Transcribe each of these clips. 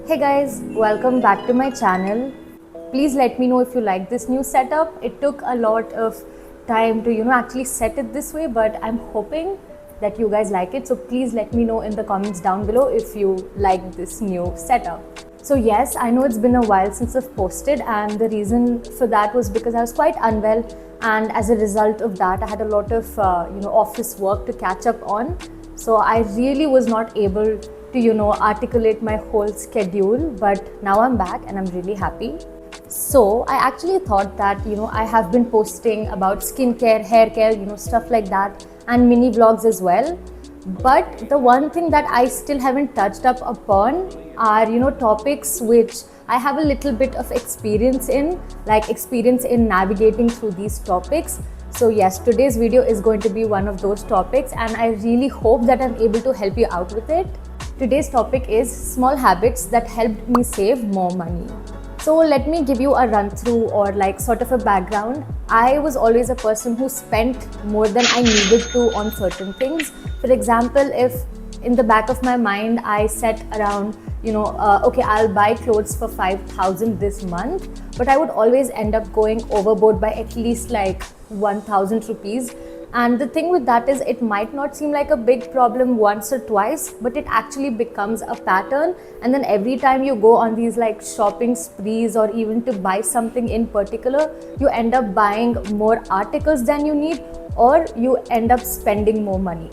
Hey guys, welcome back to my channel. Please let me know if you like this new setup. It took a lot of time to actually set it this way, but I'm hoping that you guys like it. So please let me know in the comments down below if you like this new setup. So yes, I know it's been a while since I've posted, and the reason for that was because I was quite unwell, and as a result of that I had a lot of office work to catch up on. So I really was not able to articulate my whole schedule, but now I'm back and I'm really happy. So I actually thought that I have been posting about skincare, hair care, stuff like that, and mini vlogs as well. But the one thing that I still haven't touched up upon are topics which I have a little bit of experience in, like experience in navigating through these topics. So yes, today's video is going to be one of those topics, and I really hope that I'm able to help you out with it. Today's topic is small habits that helped me save more money. So let me give you a run through, or like sort of a background. I was always a person who spent more than I needed to on certain things. For example, if in the back of my mind I set around okay, I'll buy clothes for 5,000 this month, but I would always end up going overboard by at least like 1,000 rupees. And the thing with that is, it might not seem like a big problem once or twice, but it actually becomes a pattern. And then every time you go on these like shopping sprees, or even to buy something in particular, you end up buying more articles than you need, or you end up spending more money.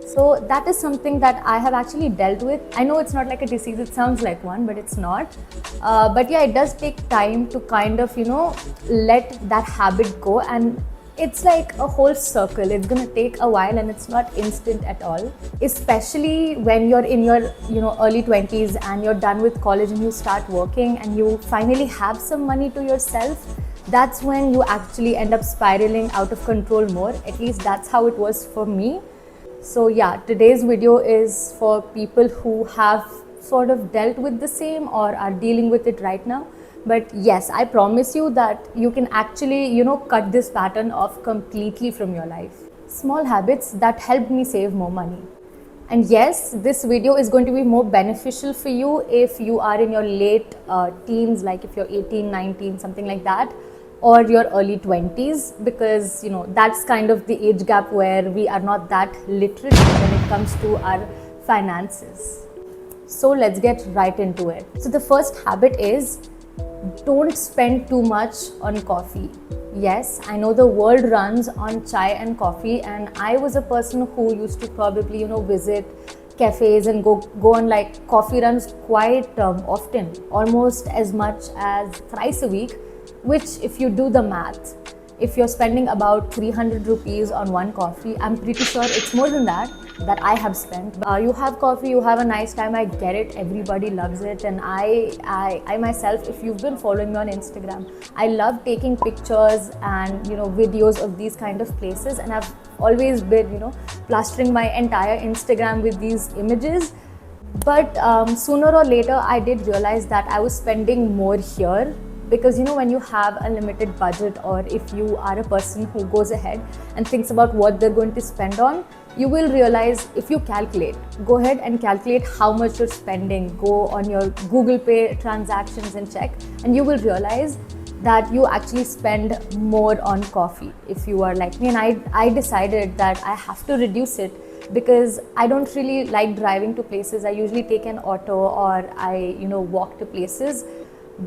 So that is something that I have actually dealt with. I know it's not like a disease, it sounds like one, but it's not. But yeah, it does take time to kind of let that habit go, and it's like a whole circle. It's gonna take a while, and it's not instant at all. Especially when you're in your early 20s and you're done with college and you start working and you finally have some money to yourself. That's when you actually end up spiraling out of control more. At least that's how it was for me. So yeah, today's video is for people who have sort of dealt with the same or are dealing with it right now. But yes, I promise you that you can actually cut this pattern off completely from your life. Small habits that helped me save more money. And yes, this video is going to be more beneficial for you if you are in your late teens, like if you're 18, 19, something like that, or your early 20s, because that's kind of the age gap where we are not that literate when it comes to our finances. So let's get right into it. So the first habit is, don't spend too much on coffee. Yes, I know the world runs on chai and coffee, and I was a person who used to probably visit cafes and go on like coffee runs quite often, almost as much as thrice a week. Which, if you do the math, if you're spending about 300 rupees on one coffee, I'm pretty sure it's more than that I have spent. You have coffee, you have a nice time, I get it, everybody loves it. And I myself, if you've been following me on Instagram, I love taking pictures and videos of these kind of places, and I've always been plastering my entire Instagram with these images. But sooner or later I did realize that I was spending more here, because when you have a limited budget, or if you are a person who goes ahead and thinks about what they're going to spend on, you will realize, if you go ahead and calculate how much you're spending, go on your Google Pay transactions and check, and you will realize that you actually spend more on coffee if you are like me. And I decided that I have to reduce it, because I don't really like driving to places. I usually take an auto, or I walk to places.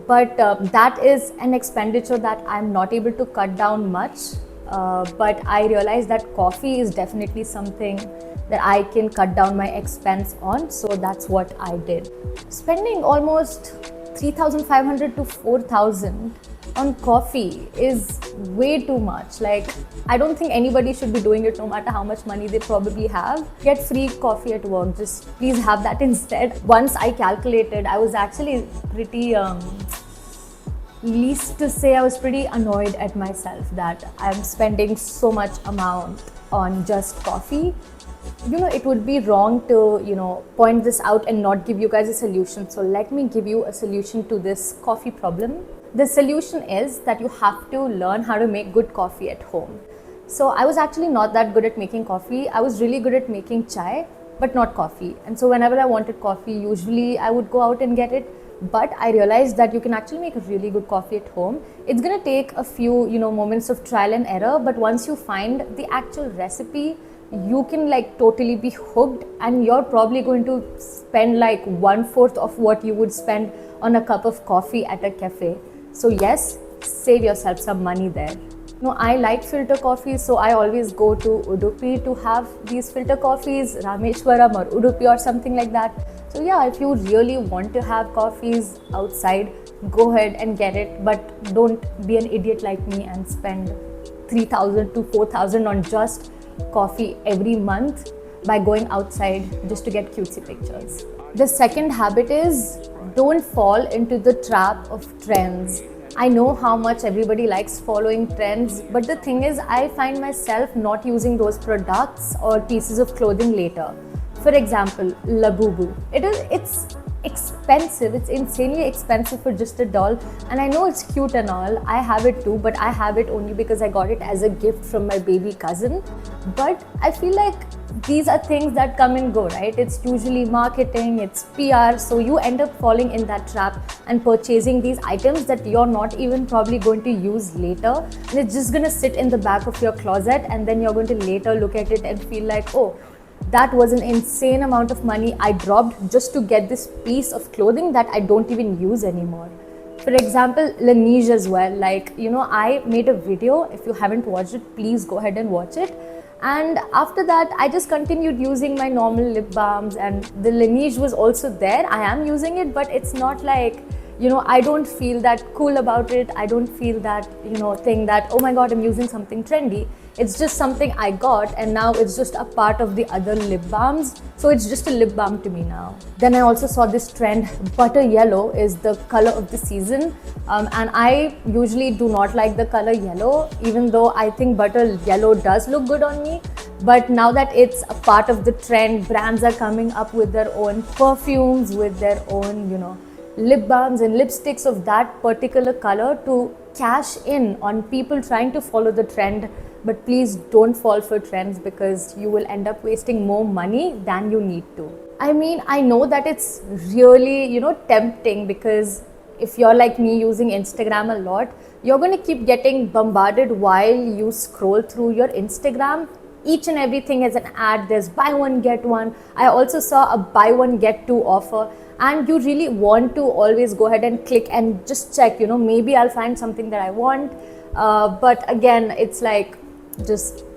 But that is an expenditure that I'm not able to cut down much. But I realized that coffee is definitely something that I can cut down my expense on. So that's what I did. Spending almost 3,500 to 4,000 on coffee is way too much. Like, I don't think anybody should be doing it, no matter how much money they probably have. Get free coffee at work, just please have that instead. Once I calculated, I was actually pretty least to say I was pretty annoyed at myself that I'm spending so much amount on just coffee. It would be wrong to point this out and not give you guys a solution. So let me give you a solution to this coffee problem. The solution is that you have to learn how to make good coffee at home. So I was actually not that good at making coffee. I was really good at making chai, but not coffee. And so whenever I wanted coffee, usually I would go out and get it. but I realized that you can actually make a really good coffee at home. It's gonna take a few, moments of trial and error, but once you find the actual recipe, you can like totally be hooked, and you're probably going to spend like 1/4 of what you would spend on a cup of coffee at a cafe. So yes, save yourself some money there. I like filter coffees, so I always go to Udupi to have these filter coffees, Rameshwaram or Udupi or something like that. So yeah, if you really want to have coffees outside, go ahead and get it, but don't be an idiot like me and spend 3,000 to 4,000 on just coffee every month by going outside just to get cutesy pictures. The second habit is don't fall into the trap of trends. I know how much everybody likes following trends, but the thing is, I find myself not using those products or pieces of clothing later. For example, Labubu. It's expensive. It's insanely expensive for just a doll, and I know it's cute and all. I have it too, but I have it only because I got it as a gift from my baby cousin. But I feel like these are things that come and go, right? It's usually marketing, it's PR, so you end up falling in that trap and purchasing these items that you're not even probably going to use later, and it's just gonna sit in the back of your closet, and then you're going to later look at it and feel like, oh, that was an insane amount of money I dropped just to get this piece of clothing that I don't even use anymore. For example, Laneige as well. I made a video. If you haven't watched it, please go ahead and watch it. And after that, I just continued using my normal lip balms, and the Laneige was also there. I am using it, but it's not like, I don't feel that cool about it. I don't feel that, thing that, oh my god, I'm using something trendy. It's just something I got, and now it's just a part of the other lip balms. So it's just a lip balm to me now. Then I also saw this trend, butter yellow is the color of the season. And I usually do not like the color yellow, even though I think butter yellow does look good on me. But now that it's a part of the trend, brands are coming up with their own perfumes, with their own, lip balms and lipsticks of that particular color to cash in on people trying to follow the trend. But please don't fall for trends, because you will end up wasting more money than you need to. I mean, I know that it's really, tempting, because if you're like me using Instagram a lot, you're going to keep getting bombarded while you scroll through your Instagram. Each and everything has an ad. There's buy one, get one. I also saw a buy one, get two offer. And you really want to always go ahead and click and just check, maybe I'll find something that I want. But again, it's like,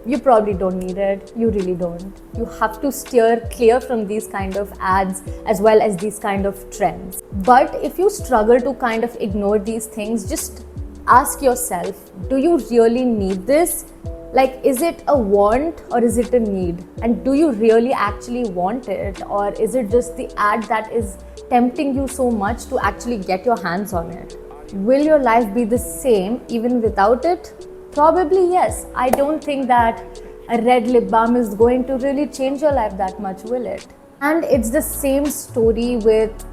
you probably don't need it. You really don't. You have to steer clear from these kind of ads as well as these kind of trends. But if you struggle to kind of ignore these things, just ask yourself, do you really need this? Like, is it a want or is it a need? And do you really actually want it, or is it just the ad that is tempting you so much to actually get your hands on it? Will your life be the same even without it? Probably yes. I don't think that a red lip balm is going to really change your life that much, will it? And it's the same story with,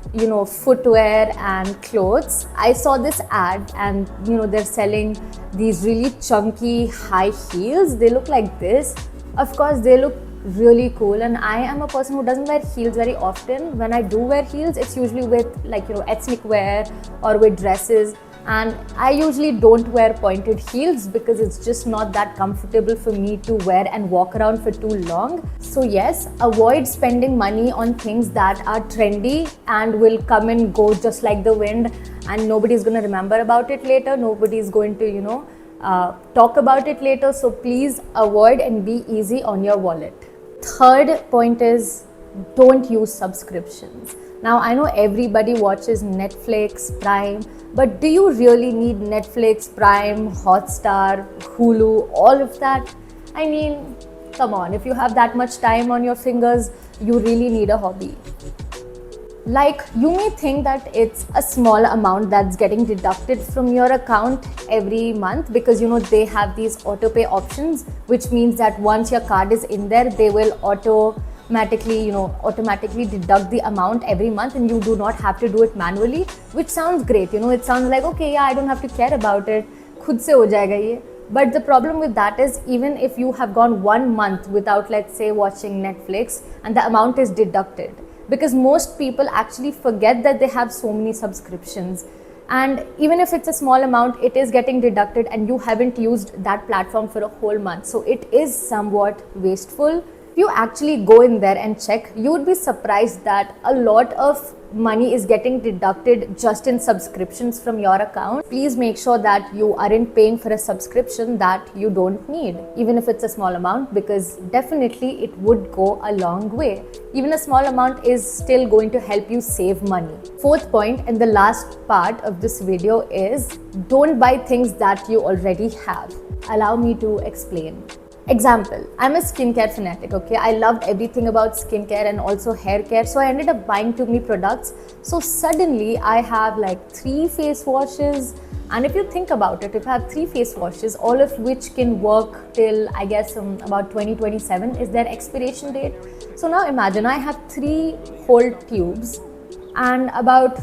footwear and clothes. I saw this ad, and, they're selling these really chunky high heels. They look like this. Of course, they look really cool, and I am a person who doesn't wear heels very often. When I do wear heels, it's usually with ethnic wear or with dresses. And I usually don't wear pointed heels because it's just not that comfortable for me to wear and walk around for too long. So yes, avoid spending money on things that are trendy and will come and go just like the wind, and nobody's going to remember about it later. Nobody's going to, talk about it later. So please avoid and be easy on your wallet. Third point is, don't use subscriptions. Now, I know everybody watches Netflix, Prime, but do you really need Netflix, Prime, Hotstar, Hulu, all of that? I mean, come on, if you have that much time on your fingers, you really need a hobby. Like, you may think that it's a small amount that's getting deducted from your account every month because, they have these auto pay options, which means that once your card is in there, they will automatically deduct the amount every month, and you do not have to do it manually, which sounds great. It sounds like, okay, yeah, I don't have to care about it. Khud se ho jayega ye. But the problem with that is, even if you have gone 1 month without, let's say, watching Netflix, and the amount is deducted, because most people actually forget that they have so many subscriptions. And even if it's a small amount, it is getting deducted and you haven't used that platform for a whole month. So it is somewhat wasteful. If you actually go in there and check, you would be surprised that a lot of money is getting deducted just in subscriptions from your account. Please make sure that you aren't paying for a subscription that you don't need, even if it's a small amount, because definitely it would go a long way. Even a small amount is still going to help you save money. Fourth point and the last part of this video is don't buy things that you already have. Allow me to explain. Example, I'm a skincare fanatic, okay? I loved everything about skincare and also hair care, so I ended up buying too many products. So suddenly I have like 3 face washes, and if you think about it, if I have 3 face washes, all of which can work till I guess about 2027 is their expiration date. So now imagine I have 3 whole tubes and about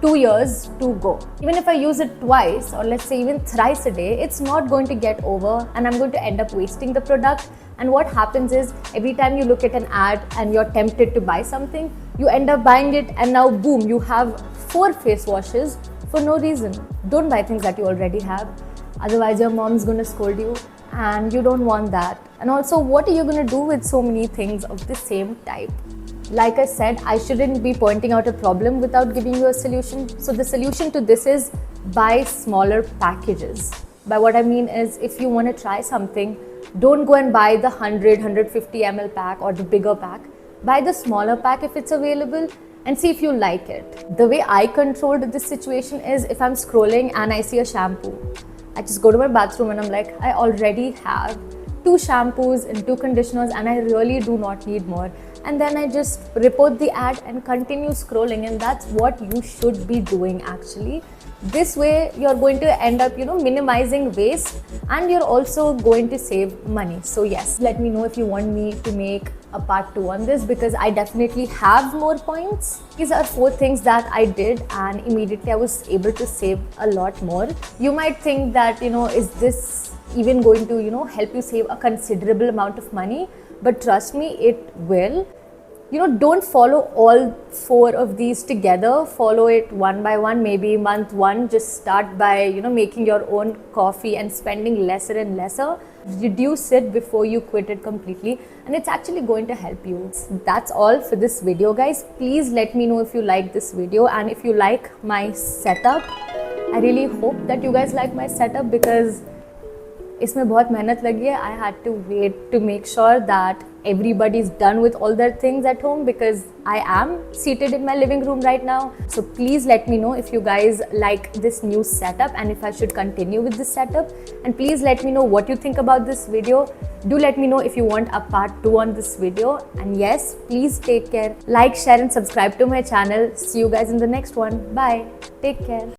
2 years to go. Even if I use it twice or let's say even thrice a day, it's not going to get over and I'm going to end up wasting the product. And what happens is every time you look at an ad and you're tempted to buy something, you end up buying it and now boom, you have 4 face washes for no reason. Don't buy things that you already have. Otherwise your mom's going to scold you and you don't want that. And also, what are you going to do with so many things of the same type? Like I said, I shouldn't be pointing out a problem without giving you a solution. So the solution to this is buy smaller packages. By what I mean is, if you want to try something, don't go and buy the 150 ml pack or the bigger pack. Buy the smaller pack if it's available and see if you like it. The way I controlled this situation is, if I'm scrolling and I see a shampoo, I just go to my bathroom and I'm like, I already have 2 shampoos and 2 conditioners and I really do not need more. And then I just report the ad and continue scrolling, and that's what you should be doing actually. This way you're going to end up, minimizing waste and you're also going to save money. So yes, let me know if you want me to make a part 2 on this, because I definitely have more points. These are 4 things that I did and immediately I was able to save a lot more. You might think that, is this even going to, help you save a considerable amount of money? But trust me, it will. Don't follow all 4 of these together. Follow it one by one. Maybe month 1, just start by, making your own coffee and spending lesser and lesser. Reduce it before you quit it completely, and it's actually going to help you. That's all for this video, guys. Please let me know if you like this video and if you like my setup. I really hope that you guys like my setup, because इसमें बहुत मेहनत लगी है. I had to wait to make sure that everybody's done with all their things at home, because I am seated in my living room right now. So please let me know if you guys like this new setup and if I should continue with this setup. And please let me know what you think about this video. Do let me know if you want a part 2 on this video. And yes, please take care. Like, share and subscribe to my channel. See you guys in the next one. Bye. Take care.